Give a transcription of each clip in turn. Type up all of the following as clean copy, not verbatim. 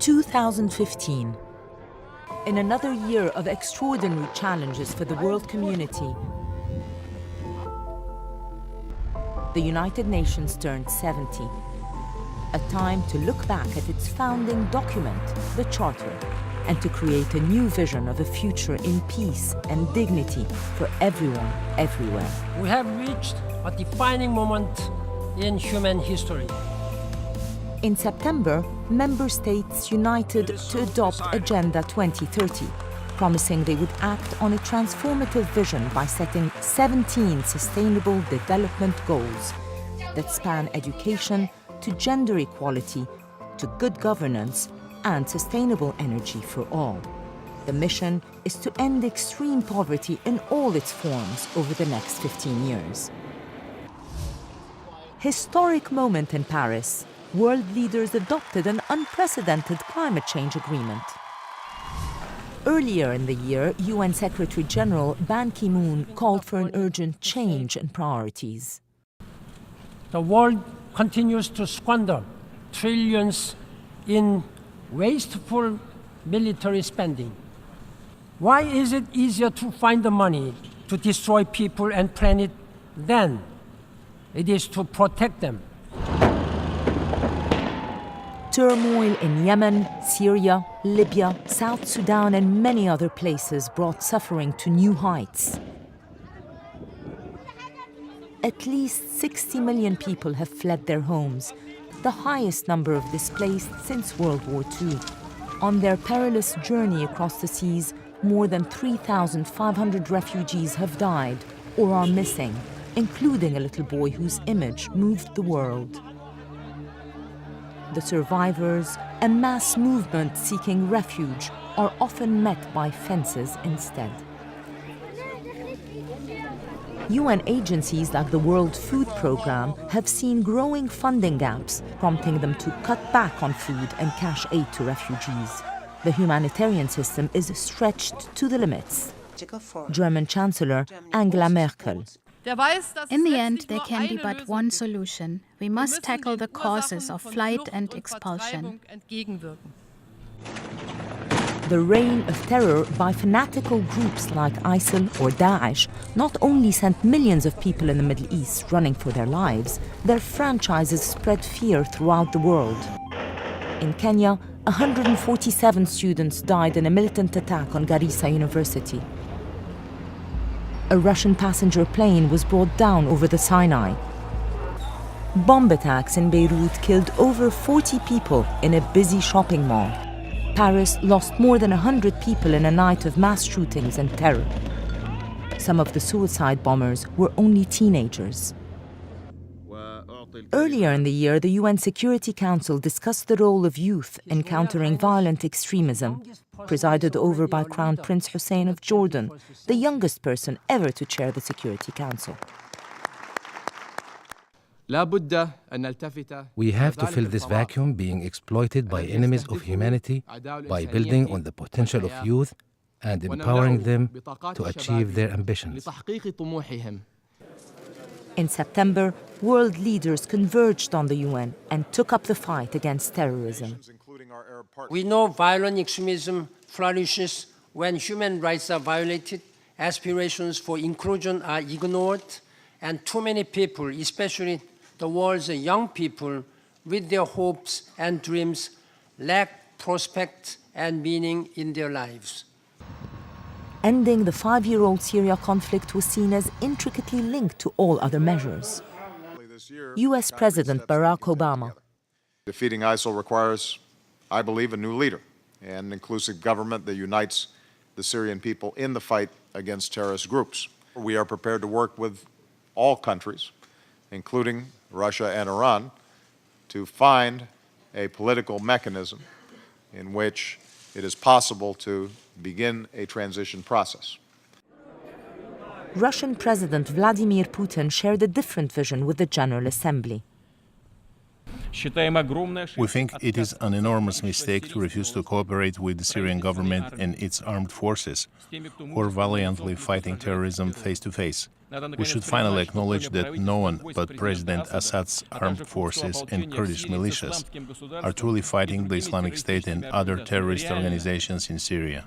2015. In another year of extraordinary challenges for the world community, the United Nations turned 70. A time to look back at its founding document, the Charter, and to create a new vision of a future in peace and dignity for everyone, everywhere. We have reached a defining moment in human history. In September, member states united to adopt Agenda 2030, promising they would act on a transformative vision by setting 17 sustainable development goals that span education to gender equality, to good governance, and sustainable energy for all. The mission is to end extreme poverty in all its forms over the next 15 years. Historic moment in Paris. World leaders adopted an unprecedented climate change agreement. Earlier in the year, UN Secretary-General Ban Ki-moon called for an urgent change in priorities. The world continues to squander trillions in wasteful military spending. Why is it easier to find the money to destroy people and planet than it is to protect them? Turmoil in Yemen, Syria, Libya, South Sudan, and many other places brought suffering to new heights. At least 60 million people have fled their homes, the highest number of displaced since World War II. On their perilous journey across the seas, more than 3,500 refugees have died or are missing, including a little boy whose image moved the world. The survivors, a mass movement seeking refuge, are often met by fences instead. UN agencies like the World Food Programme have seen growing funding gaps, prompting them to cut back on food and cash aid to refugees. The humanitarian system is stretched to the limits. German Chancellor Angela Merkel. In the end, there can be but one solution. We must tackle the causes of flight and expulsion. The reign of terror by fanatical groups like ISIL or Daesh not only sent millions of people in the Middle East running for their lives, their franchises spread fear throughout the world. In Kenya, 147 students died in a militant attack on Garissa University. A Russian passenger plane was brought down over the Sinai. Bomb attacks in Beirut killed over 40 people in a busy shopping mall. Paris lost more than 100 people in a night of mass shootings and terror. Some of the suicide bombers were only teenagers. Earlier in the year, the UN Security Council discussed the role of youth in countering violent extremism, presided over by Crown Prince Hussein of Jordan, the youngest person ever to chair the Security Council. We have to fill this vacuum being exploited by enemies of humanity by building on the potential of youth and empowering them to achieve their ambitions. In September, world leaders converged on the UN and took up the fight against terrorism. We know violent extremism flourishes when human rights are violated, aspirations for inclusion are ignored, and too many people, especially the world's young people, with their hopes and dreams, lack prospects and meaning in their lives. Ending the 5-year-old Syria conflict was seen as intricately linked to all other measures. US President Barack Obama. Defeating ISIL requires, I believe, a new leader and an inclusive government that unites the Syrian people in the fight against terrorist groups. We are prepared to work with all countries, including Russia and Iran, to find a political mechanism in which it is possible to begin a transition process. Russian President Vladimir Putin shared a different vision with the General Assembly. We think it is an enormous mistake to refuse to cooperate with the Syrian government and its armed forces, who are valiantly fighting terrorism face to face. We should finally acknowledge that no one but President Assad's armed forces and Kurdish militias are truly fighting the Islamic State and other terrorist organizations in Syria.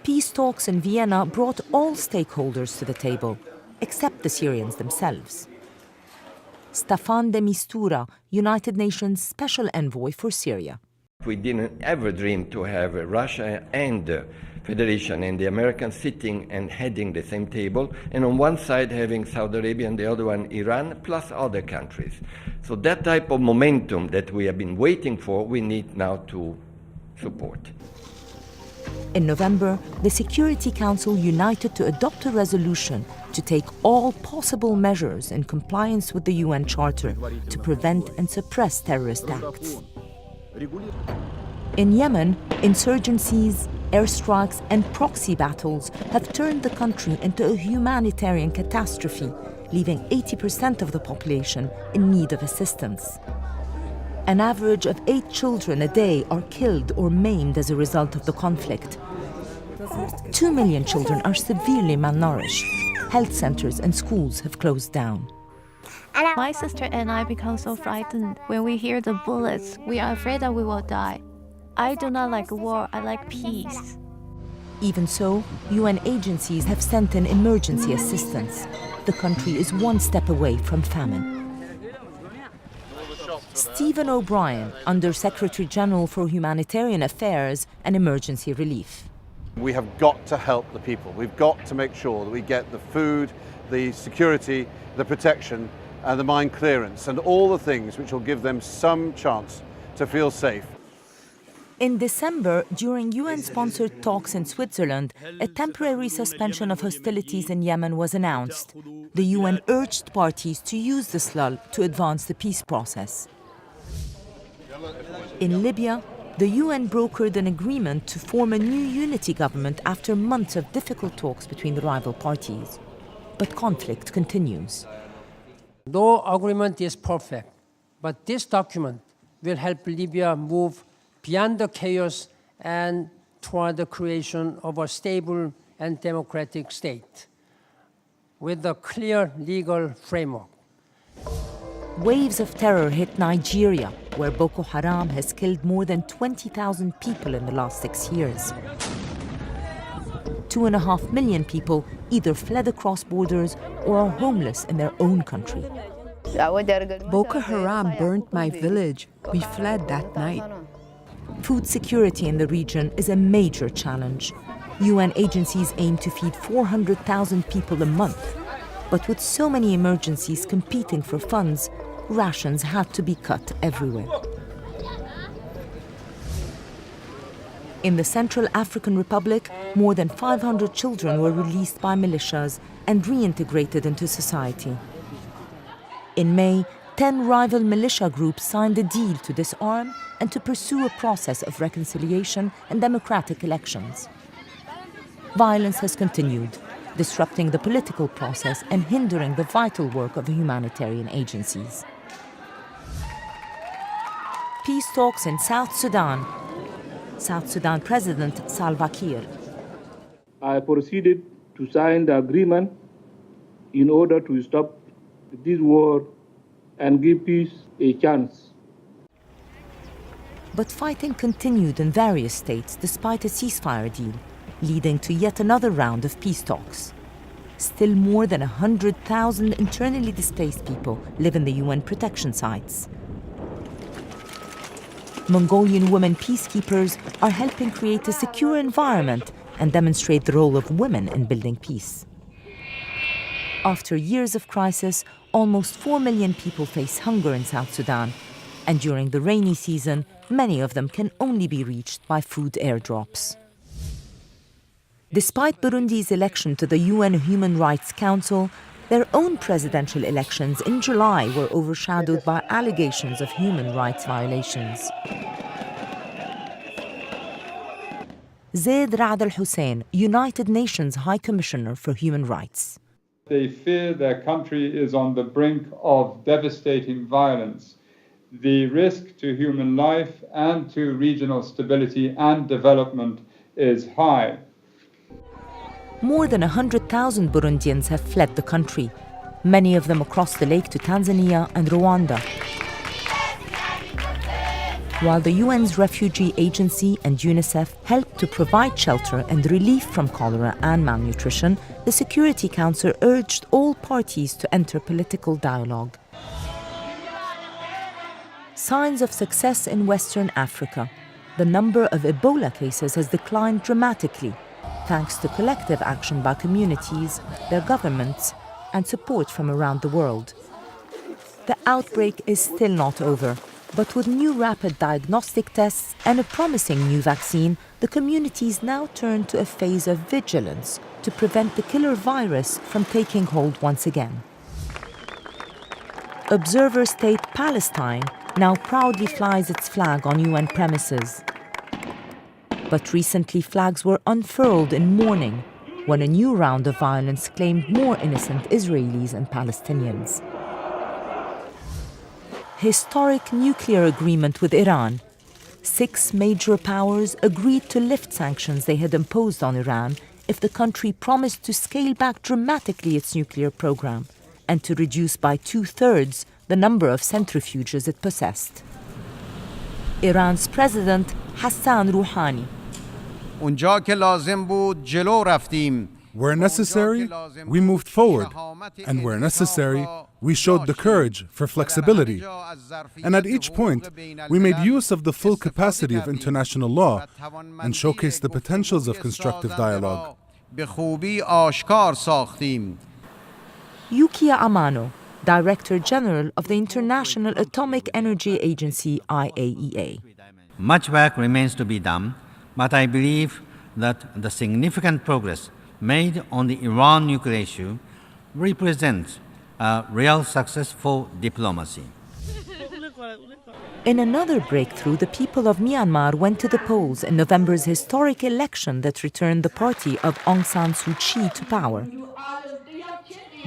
Peace talks in Vienna brought all stakeholders to the table, except the Syrians themselves. Staffan de Mistura, United Nations Special Envoy for Syria. We didn't ever dream to have Russia and the Federation and the Americans sitting and heading the same table, and on one side having Saudi Arabia and the other one Iran, plus other countries. So that type of momentum that we have been waiting for, we need now to support. In November, the Security Council united to adopt a resolution to take all possible measures in compliance with the UN Charter to prevent and suppress terrorist acts. In Yemen, insurgencies, airstrikes and proxy battles have turned the country into a humanitarian catastrophe, leaving 80% of the population in need of assistance. An average of 8 children a day are killed or maimed as a result of the conflict. 2 million children are severely malnourished. Health centers and schools have closed down. My sister and I become so frightened when we hear the bullets. We are afraid that we will die. I do not like war, I like peace. Even so, UN agencies have sent in emergency assistance. The country is one step away from famine. Stephen O'Brien, Under Secretary General for Humanitarian Affairs and Emergency Relief. We have got to help the people. We've got to make sure that we get the food, the security, the protection, and the mine clearance, and all the things which will give them some chance to feel safe. In December, during UN-sponsored talks in Switzerland, a temporary suspension of hostilities in Yemen was announced. The UN urged parties to use this lull to advance the peace process. In Libya, the UN brokered an agreement to form a new unity government after months of difficult talks between the rival parties. But conflict continues. No agreement is perfect, but this document will help Libya move beyond the chaos and toward the creation of a stable and democratic state with a clear legal framework. Waves of terror hit Nigeria, where Boko Haram has killed more than 20,000 people in the last 6 years. 2.5 million people either fled across borders or are homeless in their own country. Boko Haram burnt my village. We fled that night. Food security in the region is a major challenge. UN agencies aim to feed 400,000 people a month. But with so many emergencies competing for funds, rations had to be cut everywhere. In the Central African Republic, more than 500 children were released by militias and reintegrated into society. In May, 10 rival militia groups signed a deal to disarm and to pursue a process of reconciliation and democratic elections. Violence has continued, disrupting the political process and hindering the vital work of humanitarian agencies. Peace talks in South Sudan. South Sudan President Salva Kiir. I proceeded to sign the agreement in order to stop this war and give peace a chance. But fighting continued in various states despite a ceasefire deal, leading to yet another round of peace talks. Still more than 100,000 internally displaced people live in the UN protection sites. Mongolian women peacekeepers are helping create a secure environment and demonstrate the role of women in building peace. After years of crisis, almost 4 million people face hunger in South Sudan, and during the rainy season, many of them can only be reached by food airdrops. Despite Burundi's election to the UN Human Rights Council, their own presidential elections in July were overshadowed by allegations of human rights violations. Zaid Ra'ad al-Hussein, United Nations High Commissioner for Human Rights. They fear their country is on the brink of devastating violence. The risk to human life and to regional stability and development is high. more than 100,000 Burundians have fled the country, many of them across the lake to Tanzania and Rwanda. While the UN's Refugee Agency and UNICEF helped to provide shelter and relief from cholera and malnutrition, the Security Council urged all parties to enter political dialogue. Signs of success in Western Africa. The number of Ebola cases has declined dramatically, thanks to collective action by communities, their governments, and support from around the world. The outbreak is still not over, but with new rapid diagnostic tests and a promising new vaccine, the communities now turn to a phase of vigilance to prevent the killer virus from taking hold once again. Observer state Palestine now proudly flies its flag on UN premises. But recently flags were unfurled in mourning when a new round of violence claimed more innocent Israelis and Palestinians. Historic nuclear agreement with Iran. 6 major powers agreed to lift sanctions they had imposed on Iran if the country promised to scale back dramatically its nuclear program and to reduce by 2/3 the number of centrifuges it possessed. Iran's President Hassan Rouhani. Where necessary, we moved forward, and where necessary, we showed the courage for flexibility. And at each point, we made use of the full capacity of international law and showcased the potentials of constructive dialogue. Yukiya Amano, Director General of the International Atomic Energy Agency, IAEA. Much work remains to be done, but I believe that the significant progress made on the Iran nuclear issue represents a real success for diplomacy. In another breakthrough, the people of Myanmar went to the polls in November's historic election that returned the party of Aung San Suu Kyi to power.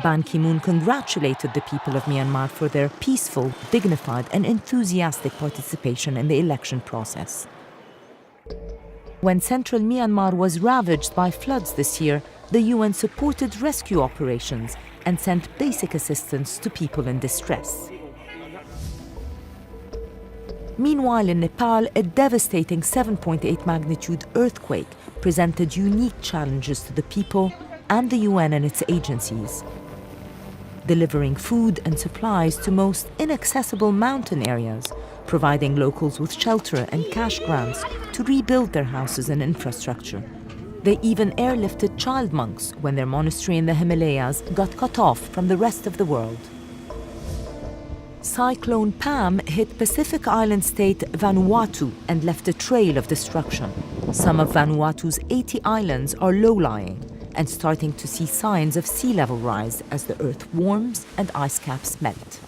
Ban Ki-moon congratulated the people of Myanmar for their peaceful, dignified, and enthusiastic participation in the election process. When central Myanmar was ravaged by floods this year, the UN supported rescue operations and sent basic assistance to people in distress. Meanwhile, in Nepal, a devastating 7.8 magnitude earthquake presented unique challenges to the people and the UN and its agencies. Delivering food and supplies to most inaccessible mountain areas, providing locals with shelter and cash grants to rebuild their houses and infrastructure. They even airlifted child monks when their monastery in the Himalayas got cut off from the rest of the world. Cyclone Pam hit Pacific island state Vanuatu and left a trail of destruction. Some of Vanuatu's 80 islands are low-lying and starting to see signs of sea level rise as the earth warms and ice caps melt.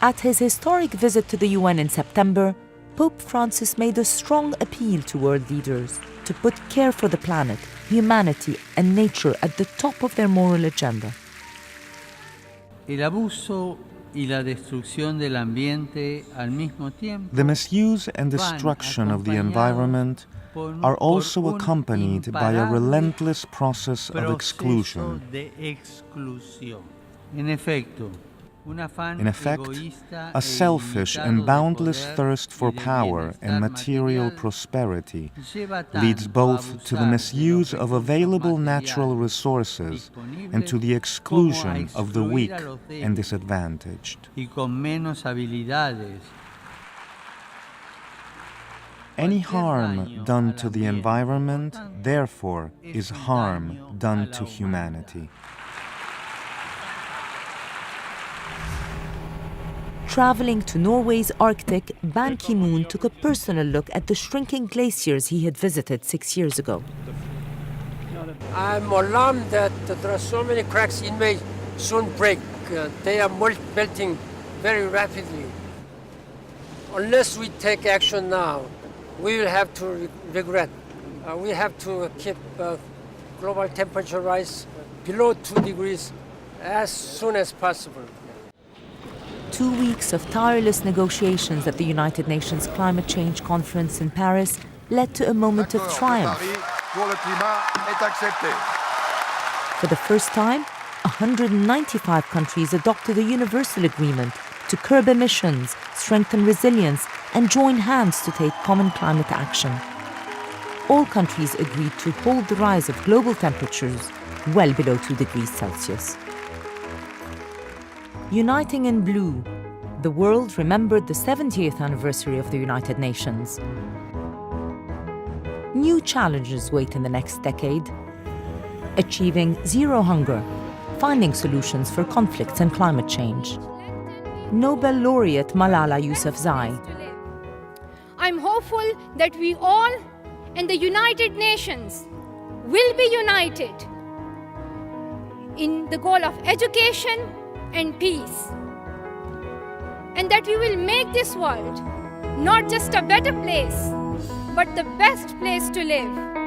At his historic visit to the UN in September, Pope Francis made a strong appeal to world leaders to put care for the planet, humanity, and nature at the top of their moral agenda. The misuse and destruction of the environment are also accompanied by a relentless process of exclusion. In effect, a selfish and boundless thirst for power and material prosperity leads both to the misuse of available natural resources and to the exclusion of the weak and disadvantaged. Any harm done to the environment, therefore, is harm done to humanity. Traveling to Norway's Arctic, Ban Ki-moon took a personal look at the shrinking glaciers he had visited 6 years ago. I'm alarmed that there are so many cracks in may soon break. They are melting very rapidly. Unless we take action now, we will have to regret. We have to keep global temperature rise below 2 degrees as soon as possible. 2 weeks of tireless negotiations at the United Nations Climate Change Conference in Paris led to a moment of triumph. For the first time, 195 countries adopted a universal agreement to curb emissions, strengthen resilience, and join hands to take common climate action. All countries agreed to hold the rise of global temperatures well below 2 degrees Celsius. Uniting in blue, the world remembered the 70th anniversary of the United Nations. New challenges wait in the next decade: achieving zero hunger, finding solutions for conflicts and climate change. Nobel Laureate Malala Yousufzai. I'm hopeful that we all and the United Nations will be united in the goal of education and peace, and that we will make this world not just a better place, but the best place to live.